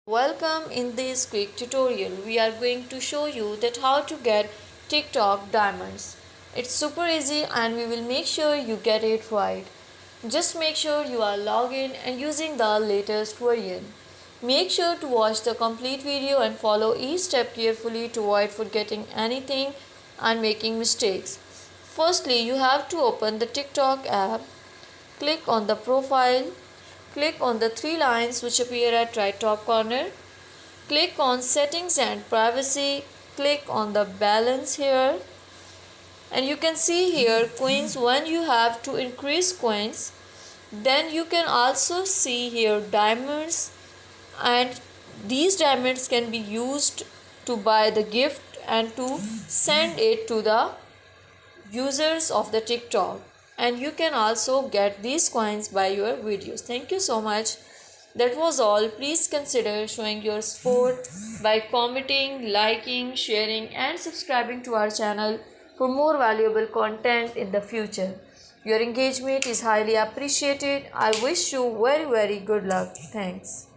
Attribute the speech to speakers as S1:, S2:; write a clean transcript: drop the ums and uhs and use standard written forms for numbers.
S1: Welcome. In this quick tutorial we are going to show you that how to get TikTok diamonds. It's super easy and we will make sure you get it right. Just make sure you are logged in and using the latest version. Make sure to watch the complete video and follow each step carefully to avoid forgetting anything and making mistakes. Firstly, you have to open the TikTok app. Click on the profile. Click on the three lines which appear at right top corner. Click on settings and privacy. Click on the balance here. And you can see here coins when you have to increase coins. Then you can also see here diamonds, and these diamonds can be used to buy the gift and to send it to the users of the TikTok, and you can also get these coins by your videos. Thank you so much. That was all. Please consider showing your support by commenting, liking, sharing and subscribing to our channel for more valuable content in the future. Your engagement is highly appreciated. I wish you very good luck. Thanks.